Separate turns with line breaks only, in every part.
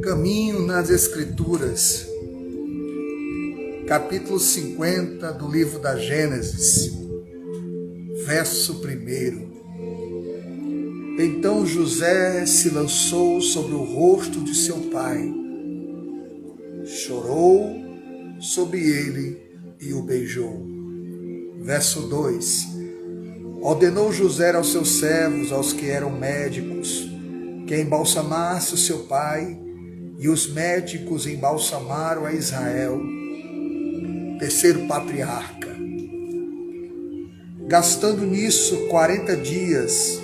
Caminho nas Escrituras, capítulo 50 do livro da Gênesis, verso 1. Então José se lançou sobre o rosto de seu pai, chorou sobre ele e o beijou. Verso 2. Ordenou José aos seus servos, aos que eram médicos, que embalsamasse o seu pai, e os médicos embalsamaram a Israel, terceiro patriarca. Gastando nisso 40 dias,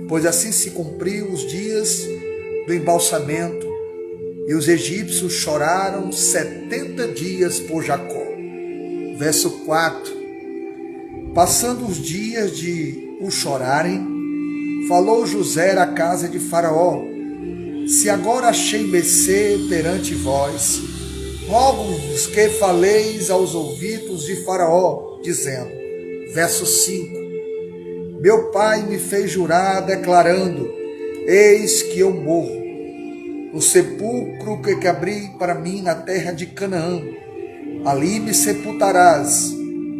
pois assim se cumpriu os dias do embalsamento, e os egípcios choraram 70 dias por Jacó. Verso 4. Passando os dias de o chorarem, falou José à casa de Faraó: se agora achei mercê perante vós, rogo-vos que faleis aos ouvidos de Faraó, dizendo, verso 5, meu pai me fez jurar, declarando, eis que eu morro, no sepulcro que abri para mim na terra de Canaã, ali me sepultarás.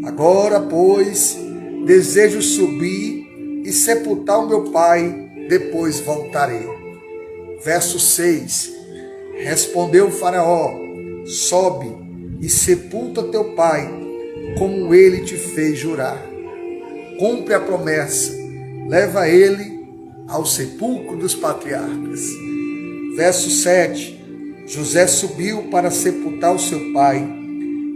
Agora, pois, desejo subir e sepultar o meu pai, depois voltarei. Verso 6. Respondeu Faraó: sobe e sepulta teu pai, como ele te fez jurar. Cumpre a promessa, leva ele ao sepulcro dos patriarcas. Verso 7. José subiu para sepultar o seu pai,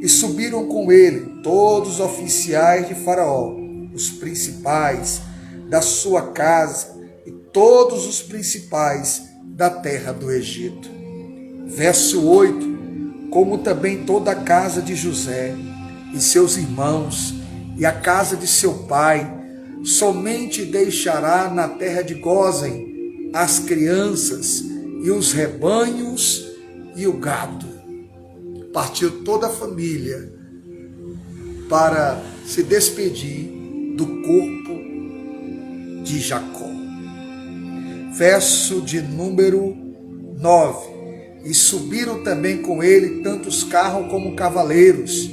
e subiram com ele todos os oficiais de Faraó, os principais da sua casa e todos os principais da terra do Egito. Verso 8. Como também toda a casa de José e seus irmãos e a casa de seu pai, somente deixará na terra de Gósen as crianças e os rebanhos e o gado. Partiu toda a família para se despedir do corpo de Jacó. Verso de número 9. E subiram também com ele tantos carros como cavaleiros,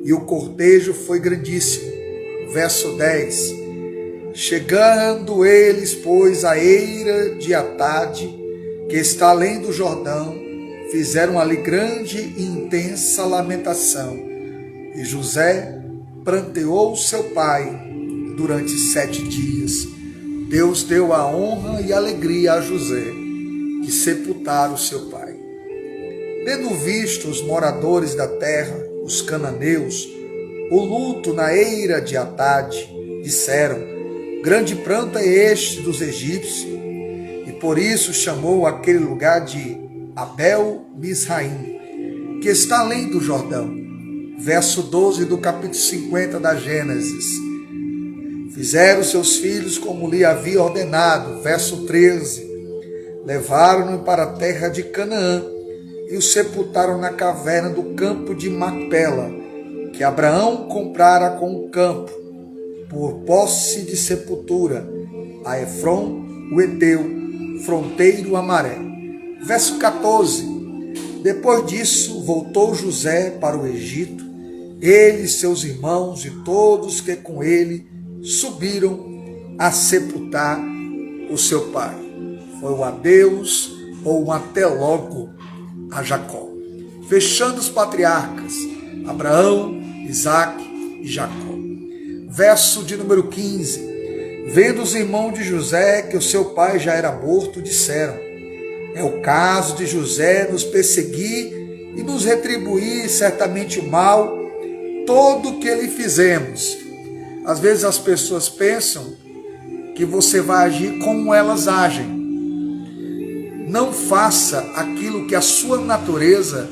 e o cortejo foi grandíssimo. Verso 10. Chegando eles, pois, à eira de Atade, que está além do Jordão, fizeram ali grande e intensa lamentação. E José pranteou seu pai durante 7 dias. Deus deu a honra e alegria a José, que sepultaram seu pai. Tendo visto os moradores da terra, os cananeus, o luto na eira de Atade, disseram: grande pranto é este dos egípcios, e por isso chamou aquele lugar de Abel-Misraim, que está além do Jordão. Verso 12 do capítulo 50 da Gênesis. Fizeram seus filhos como lhe havia ordenado. Verso 13. Levaram-no para a terra de Canaã e o sepultaram na caverna do campo de Macpela, que Abraão comprara com o campo, por posse de sepultura, a Efron, o Eteu, fronteiro Amaré. Verso 14. Depois disso, voltou José para o Egito, ele, seus irmãos e todos que com ele subiram a sepultar o seu pai. Foi um adeus ou um até logo a Jacó. Fechando os patriarcas, Abraão, Isaque e Jacó. Verso de número 15. Vendo os irmãos de José que o seu pai já era morto, disseram: é o caso de José nos perseguir e nos retribuir certamente o mal, todo o que lhe fizemos. Às vezes as pessoas pensam que você vai agir como elas agem. Não faça aquilo que a sua natureza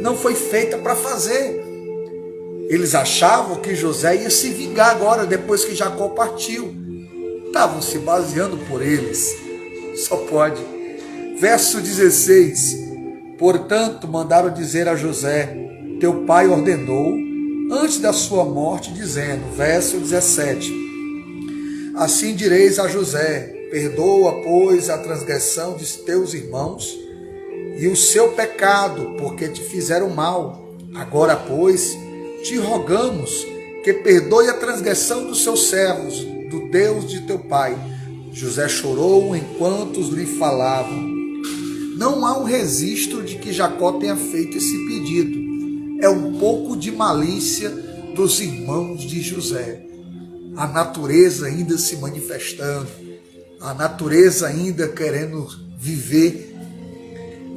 não foi feita para fazer. Eles achavam que José ia se vingar agora, depois que Jacó partiu. Estavam se baseando por eles. Só pode. Verso 16. Portanto, mandaram dizer a José: teu pai ordenou, antes da sua morte, dizendo, verso 17, assim direis a José: Perdoa, pois, a transgressão de teus irmãos e o seu pecado, porque te fizeram mal. Agora, pois, te rogamos que perdoe a transgressão dos seus servos, do Deus de teu pai. José chorou enquanto lhe falavam. Não há um registro de que Jacó tenha feito esse pedido. É um pouco de malícia dos irmãos de José. A natureza ainda se manifestando, a natureza ainda querendo viver.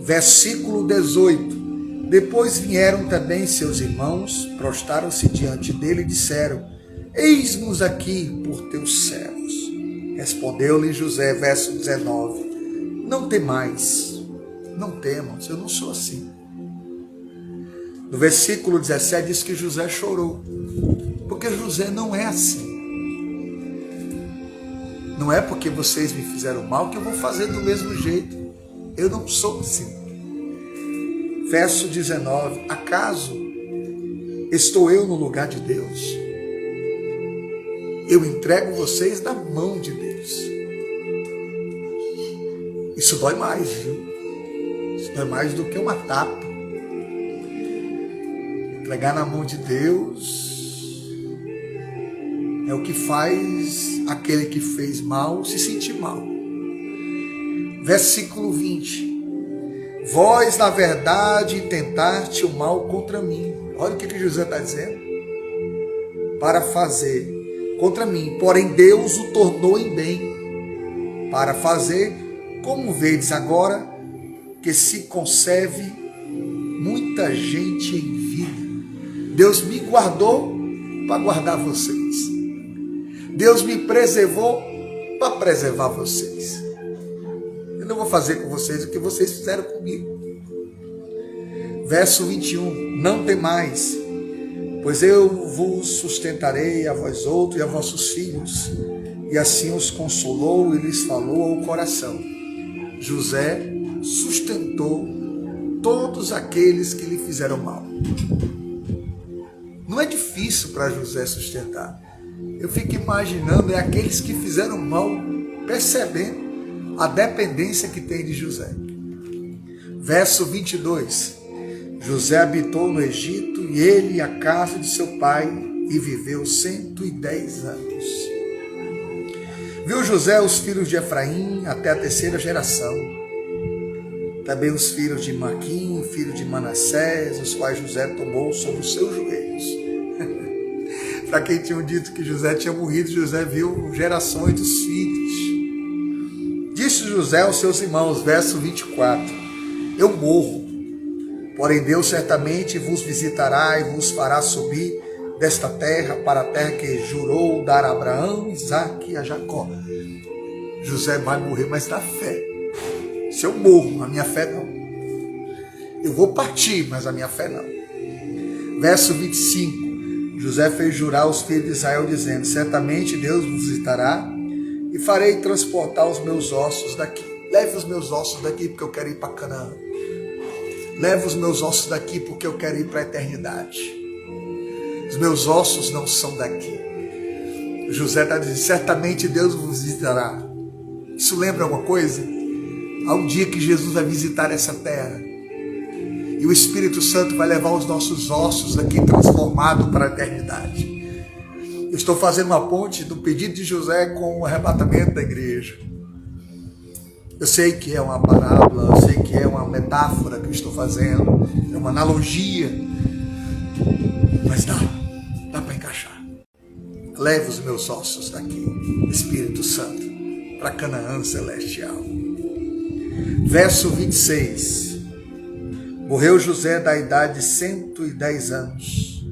Versículo 18. Depois vieram também seus irmãos, prostraram-se diante dele e disseram: Eis-nos aqui por teus servos. Respondeu-lhe José, verso 19: Não temais, não temos, eu não sou assim. No versículo 17 diz que José chorou, porque José não é assim. Não é porque vocês me fizeram mal que eu vou fazer do mesmo jeito. Eu não sou assim. Verso 19: Acaso estou eu no lugar de Deus? Eu entrego vocês na mão de Deus. Isso dói mais, viu? Isso dói mais do que uma tapa. Entregar na mão de Deus é o que faz aquele que fez mal se sentir mal. Versículo 20. Vós, na verdade, tentaste o mal contra mim. Olha o que José está dizendo. Para fazer contra mim. Porém, Deus o tornou em bem. Para fazer, como vedes agora, que se conserve muita gente em vida. Deus me guardou para guardar vocês. Deus me preservou para preservar vocês. Eu não vou fazer com vocês o que vocês fizeram comigo. Verso 21. Não temais, pois eu vos sustentarei a vós outros e a vossos filhos. E assim os consolou e lhes falou ao coração. José sustentou todos aqueles que lhe fizeram mal. Não é difícil para José sustentar. Eu fico imaginando aqueles que fizeram mal, percebendo a dependência que tem de José. Verso 22. José habitou no Egito, e ele e a casa de seu pai, e viveu 110 anos. Viu José os filhos de Efraim até a terceira geração. Também os filhos de Maquim, filho de Manassés, os quais José tomou sobre os seus joelhos. Para quem tinha dito que José tinha morrido, José viu gerações dos filhos. Disse José aos seus irmãos, verso 24: Eu morro, porém Deus certamente vos visitará e vos fará subir desta terra para a terra que jurou dar a Abraão, Isaque e a Jacó. José vai morrer, mas na fé. Se eu morro, a minha fé não. Eu vou partir, mas a minha fé não. Verso 25. José fez jurar aos filhos de Israel, dizendo: Certamente Deus vos visitará e farei transportar os meus ossos daqui. Leve os meus ossos daqui porque eu quero ir para Canaã. Leve os meus ossos daqui porque eu quero ir para a eternidade. Os meus ossos não são daqui. José está dizendo: certamente Deus vos visitará. Isso lembra alguma coisa? Há um dia que Jesus vai visitar essa terra. E o Espírito Santo vai levar os nossos ossos daqui transformados para a eternidade. Eu estou fazendo uma ponte do pedido de José com o arrebatamento da igreja. Eu sei que é uma parábola, eu sei que é uma metáfora que eu estou fazendo, é uma analogia, mas dá para encaixar. Leve os meus ossos daqui, Espírito Santo, para Canaã celestial. Verso 26. Morreu José da idade de 110 anos.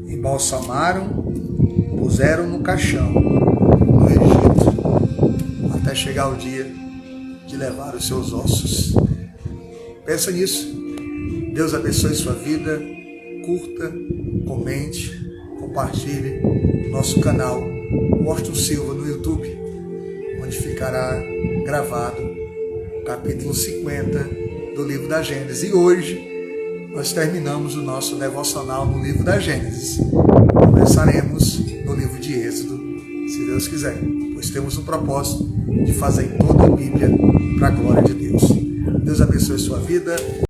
Embalsamaram, puseram no caixão, no Egito, até chegar o dia de levar os seus ossos. Pensa nisso. Deus abençoe sua vida. Curta, comente, compartilhe nosso canal Washington Silva no YouTube, onde ficará gravado o capítulo 50 do livro da Gênesis. E hoje nós terminamos o nosso devocional no livro da Gênesis. Começaremos no livro de Êxodo se Deus quiser, pois temos um propósito de fazer em toda a Bíblia para a glória de Deus. Deus abençoe sua vida.